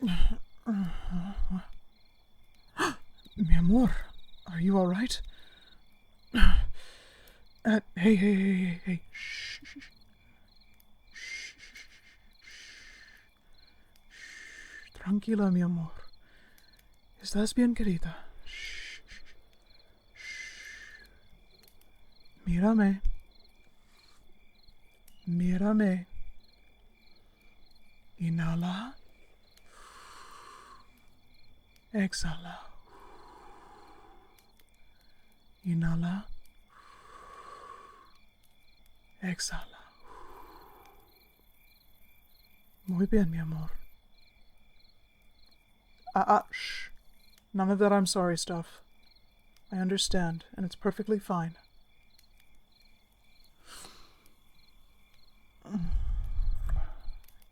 Mi amor, are you all right? Hey. Shh. Tranquila, mi amor. ¿Estás bien, querida? Mírame. Inhala. Exhala. Inhala. Exhala. Muy bien, mi amor. Shh. None of that I'm sorry stuff. I understand, and it's perfectly fine.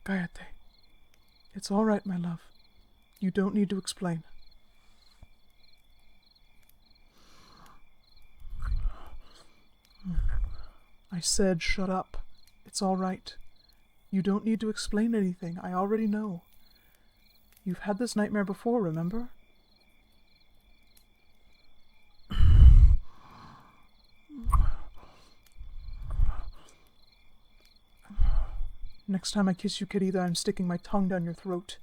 Cállate. It's all right, my love. You don't need to explain. I said shut up. It's all right. You don't need to explain anything. I already know. You've had this nightmare before, remember? Next time I kiss you, querida, I'm sticking my tongue down your throat.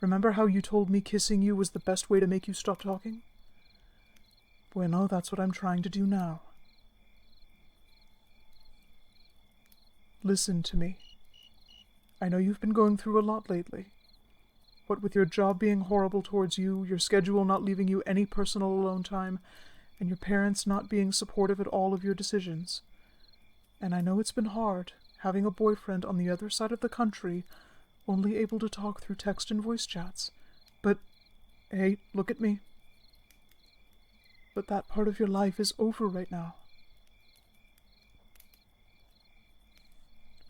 Remember how you told me kissing you was the best way to make you stop talking? Bueno, that's what I'm trying to do now. Listen to me. I know you've been going through a lot lately. What with your job being horrible towards you, your schedule not leaving you any personal alone time, and your parents not being supportive at all of your decisions. And I know it's been hard, having a boyfriend on the other side of the country, only able to talk through text and voice chats. But, hey, look at me. But that part of your life is over right now.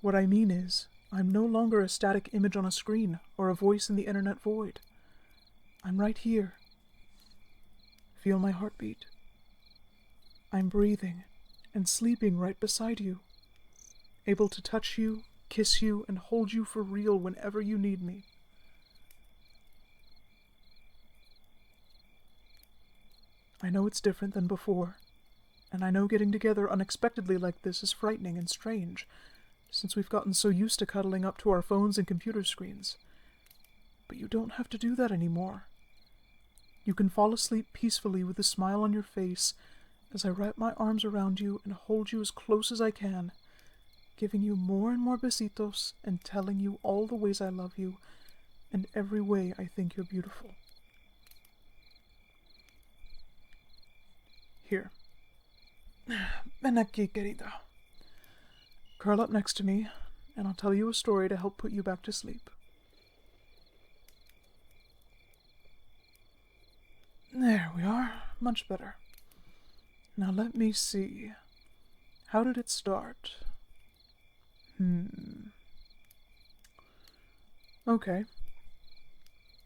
What I mean is, I'm no longer a static image on a screen or a voice in the internet void. I'm right here. Feel my heartbeat. I'm breathing and sleeping right beside you, able to touch you, kiss you, and hold you for real whenever you need me. I know it's different than before, and I know getting together unexpectedly like this is frightening and strange, since we've gotten so used to cuddling up to our phones and computer screens. But you don't have to do that anymore. You can fall asleep peacefully with a smile on your face as I wrap my arms around you and hold you as close as I can, giving you more and more besitos and telling you all the ways I love you and every way I think you're beautiful. Here. Ven aquí, querida. Curl up next to me, and I'll tell you a story to help put you back to sleep. There we are. Much better. Now let me see. How did it start? Okay.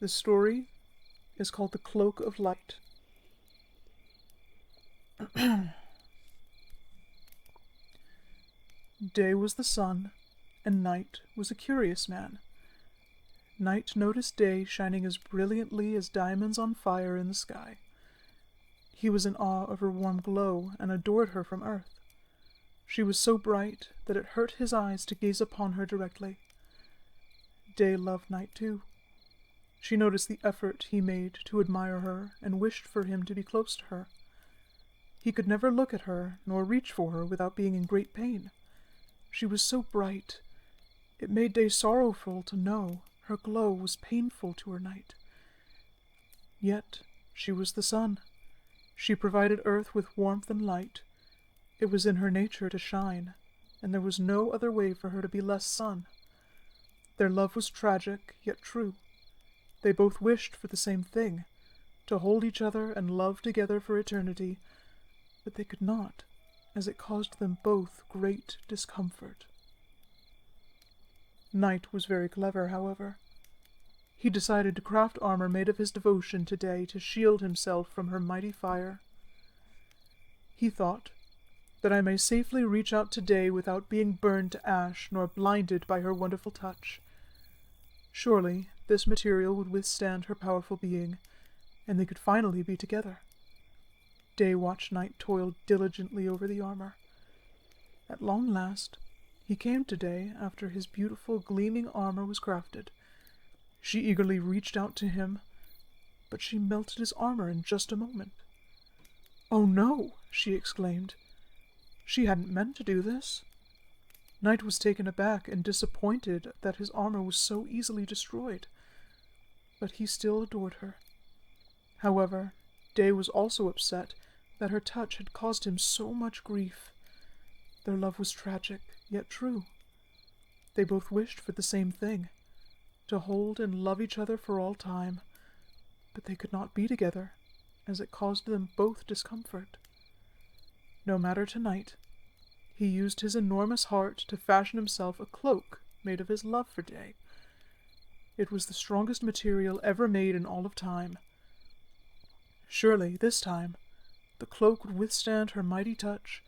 The story is called The Cloak of Light. Day was the sun, and Night was a curious man. Night noticed Day shining as brilliantly as diamonds on fire in the sky. He was in awe of her warm glow and adored her from Earth. She was so bright that it hurt his eyes to gaze upon her directly. Day loved Night too. She noticed the effort he made to admire her and wished for him to be close to her. He could never look at her nor reach for her without being in great pain. She was so bright, it made Day sorrowful to know her glow was painful to her Night. Yet she was the sun. She provided Earth with warmth and light. It was in her nature to shine, and there was no other way for her to be less sun. Their love was tragic, yet true. They both wished for the same thing, to hold each other and love together for eternity, but they could not, as it caused them both great discomfort. Night was very clever, however. He decided to craft armor made of his devotion to Day to shield himself from her mighty fire. He thought, that I may safely reach out to Day without being burned to ash nor blinded by her wonderful touch. Surely this material would withstand her powerful being, and they could finally be together. Day watched Night toil diligently over the armor. At long last, he came to Day after his beautiful, gleaming armor was crafted. She eagerly reached out to him, but she melted his armor in just a moment. "Oh no!" she exclaimed. She hadn't meant to do this. Night was taken aback and disappointed that his armor was so easily destroyed, but he still adored her. However, Day was also upset that her touch had caused him so much grief. Their love was tragic, yet true. They both wished for the same thing, to hold and love each other for all time, but they could not be together, as it caused them both discomfort. No matter to Night, he used his enormous heart to fashion himself a cloak made of his love for Day. It was the strongest material ever made in all of time. Surely, this time, the cloak would withstand her mighty touch,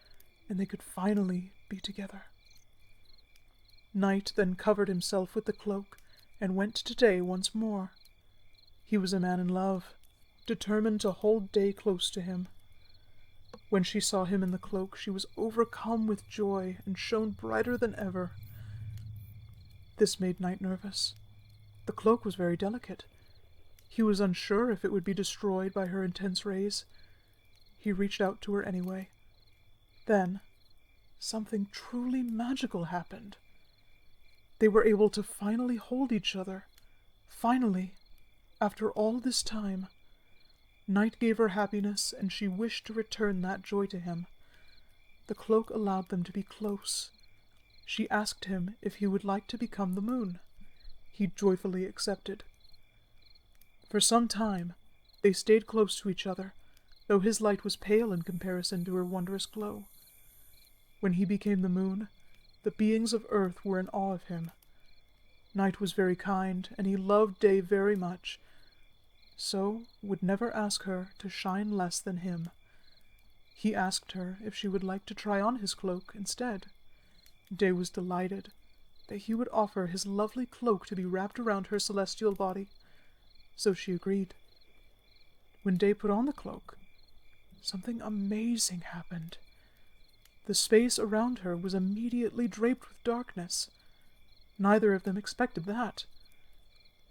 and they could finally be together. Night then covered himself with the cloak and went to Day once more. He was a man in love, determined to hold Day close to him. When she saw him in the cloak, she was overcome with joy and shone brighter than ever. This made Night nervous. The cloak was very delicate. He was unsure if it would be destroyed by her intense rays. He reached out to her anyway. Then, something truly magical happened. They were able to finally hold each other. Finally, after all this time. Night gave her happiness, and she wished to return that joy to him. The cloak allowed them to be close. She asked him if he would like to become the moon. He joyfully accepted. For some time, they stayed close to each other, though his light was pale in comparison to her wondrous glow. When he became the moon, the beings of Earth were in awe of him. Night was very kind, and he loved Day very much, so would never ask her to shine less than him. He asked her if she would like to try on his cloak instead. Day was delighted that he would offer his lovely cloak to be wrapped around her celestial body, so she agreed. When Day put on the cloak, something amazing happened. The space around her was immediately draped with darkness. Neither of them expected that.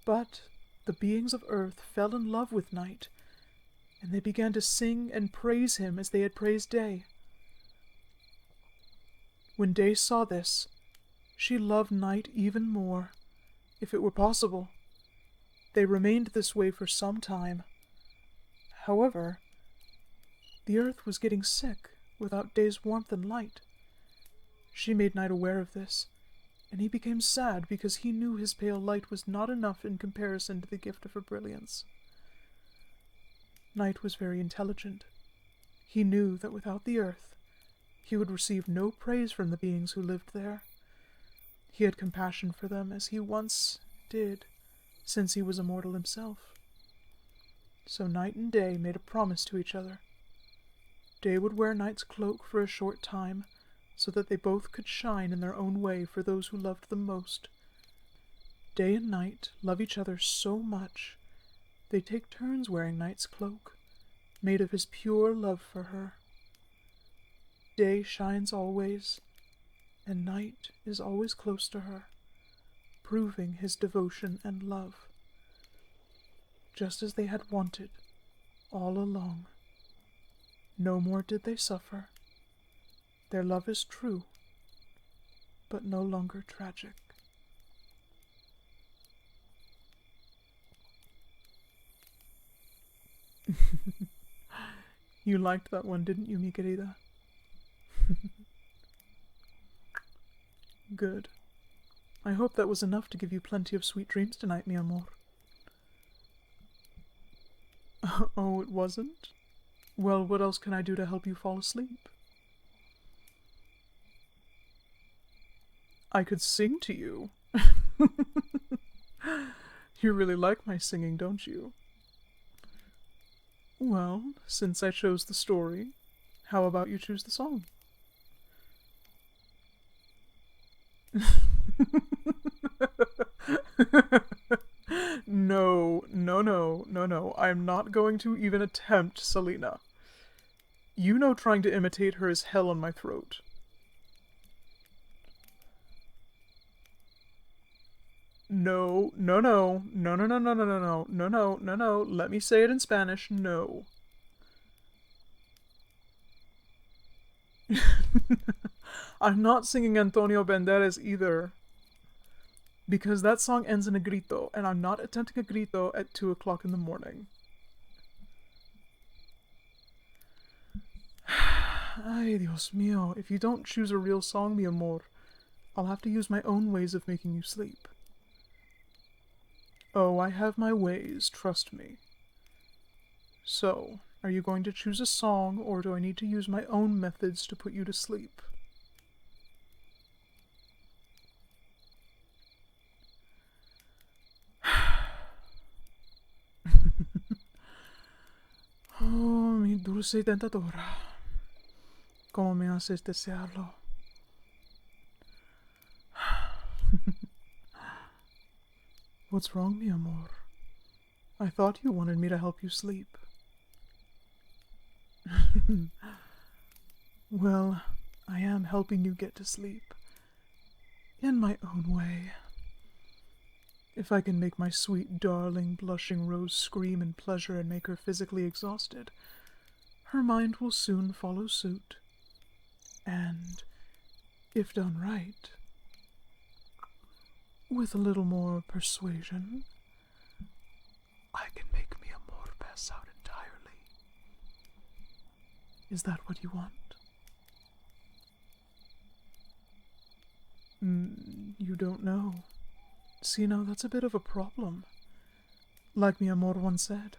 But the beings of Earth fell in love with Night, and they began to sing and praise him as they had praised Day. When Day saw this, she loved Night even more, if it were possible. They remained this way for some time. However, the Earth was getting sick without Day's warmth and light. She made Night aware of this, and he became sad because he knew his pale light was not enough in comparison to the gift of her brilliance. Night was very intelligent. He knew that without the Earth, he would receive no praise from the beings who lived there. He had compassion for them as he once did, since he was immortal himself. So Night and Day made a promise to each other. Day would wear Night's cloak for a short time, so that they both could shine in their own way for those who loved them most. Day and Night love each other so much, they take turns wearing Night's cloak, made of his pure love for her. Day shines always, and Night is always close to her, proving his devotion and love, just as they had wanted all along. No more did they suffer. Their love is true, but no longer tragic. You liked that one, didn't you, mi querida? Good. I hope that was enough to give you plenty of sweet dreams tonight, mi amor. Oh, it wasn't? Well, what else can I do to help you fall asleep? I could sing to you. You really like my singing, don't you? Well, since I chose the story, how about you choose the song? I'm not going to even attempt Selena. You know trying to imitate her is hell on my throat. No, no, no, no, no, no, no, no, no, no, no, no, no, no. Let me say it in Spanish. No. I'm not singing Antonio Banderas either, because that song ends in a grito, and I'm not attempting a grito at 2 o'clock in the morning. Ay, Dios mío, if you don't choose a real song, mi amor, I'll have to use my own ways of making you sleep. Oh, I have my ways, trust me. So, are you going to choose a song, or do I need to use my own methods to put you to sleep? Oh, mi dulce tentadora, ¿cómo me haces desearlo? What's wrong, mi amor? I thought you wanted me to help you sleep. Well, I am helping you get to sleep. In my own way. If I can make my sweet, darling, blushing Rose scream in pleasure and make her physically exhausted, her mind will soon follow suit. And, if done right, with a little more persuasion, I can make me Amor pass out entirely. Is that what you want? You don't know. See, now that's a bit of a problem. Like mi amor once said,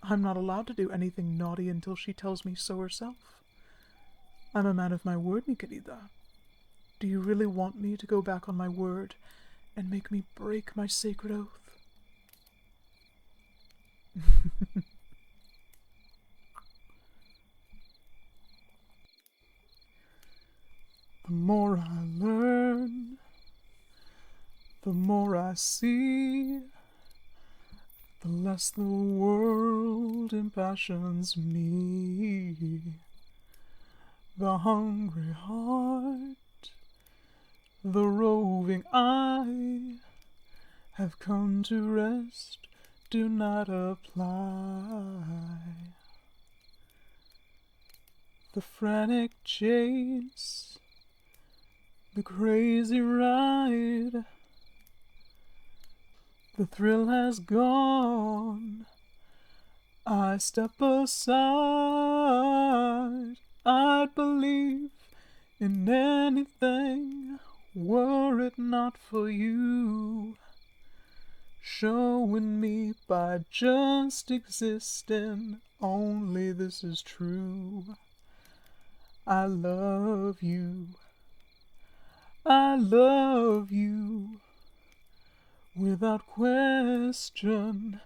I'm not allowed to do anything naughty until she tells me so herself. I'm a man of my word, mi querida. Do you really want me to go back on my word and make me break my sacred oath? The more I learn, the more I see, the less the world impassions me. The hungry heart, the roving eye, have come to rest, do not apply. The frantic chase, the crazy ride, the thrill has gone. I step aside. I'd believe in anything were it not for you, showing me by just existing only this is true. I love you. I love you. Without question,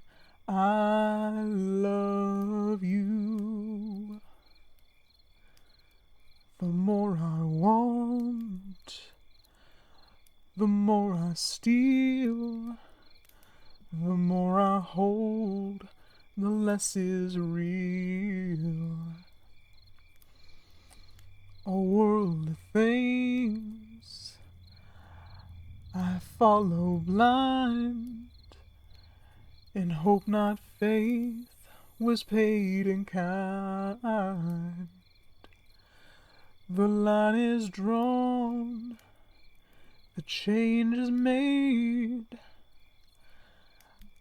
I love you. The more I want, the more I steal, the more I hold, the less is real. A world of things I follow blind, in hope not faith was paid in kind. The line is drawn, the change is made.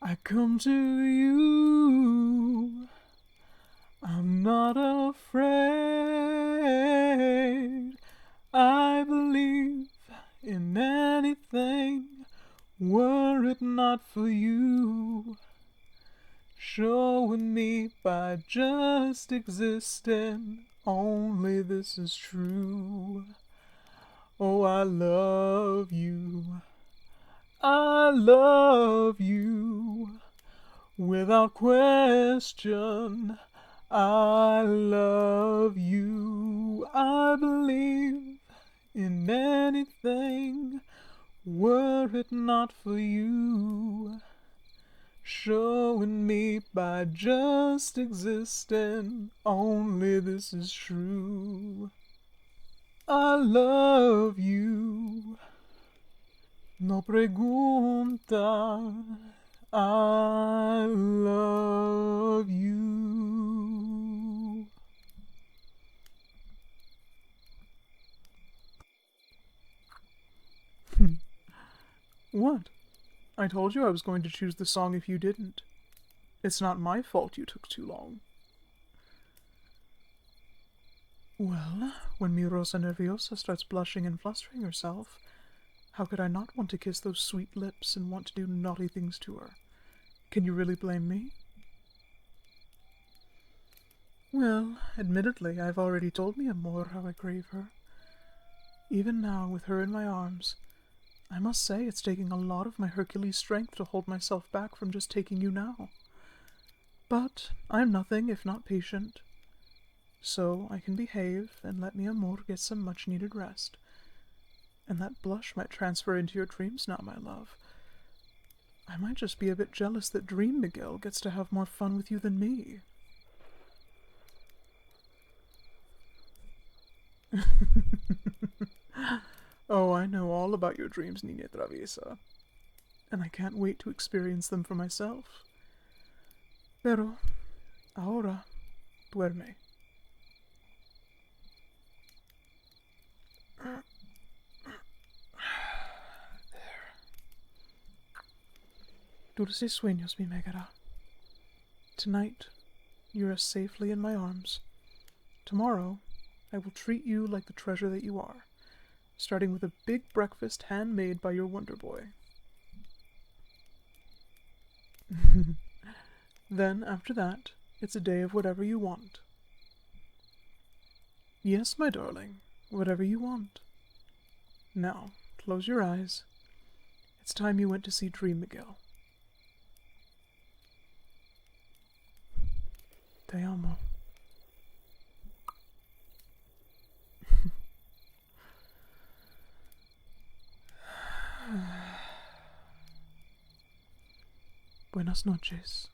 I come to you, I'm not afraid. I believe in anything were it not for you, showing me by just existing only this is true. Oh, I love you. I love you. Without question, I love you. I believe in anything were it not for you, showing me by just existing. Only this is true. I love you. No pregunta. I love you. What? I told you I was going to choose the song if you didn't. It's not my fault you took too long. Well, when mi Rosa Nerviosa starts blushing and flustering herself, how could I not want to kiss those sweet lips and want to do naughty things to her? Can you really blame me? Well, admittedly, I've already told mi Amor how I crave her. Even now, with her in my arms, I must say it's taking a lot of my Hercules strength to hold myself back from just taking you now. But I'm nothing if not patient, so I can behave and let mi Amor get some much-needed rest. And that blush might transfer into your dreams now, my love. I might just be a bit jealous that Dream Miguel gets to have more fun with you than me. Oh, I know all about your dreams, Niña Traviesa, and I can't wait to experience them for myself. Pero, ahora, duerme. There. Dulce sueños, mi Megara. Tonight, you rest safely in my arms. Tomorrow, I will treat you like the treasure that you are, starting with a big breakfast handmade by your Wonder Boy. Then, after that, it's a day of whatever you want. Yes, my darling, whatever you want. Now, close your eyes. It's time you went to see Dream Miguel. Te amo. Buenas noches.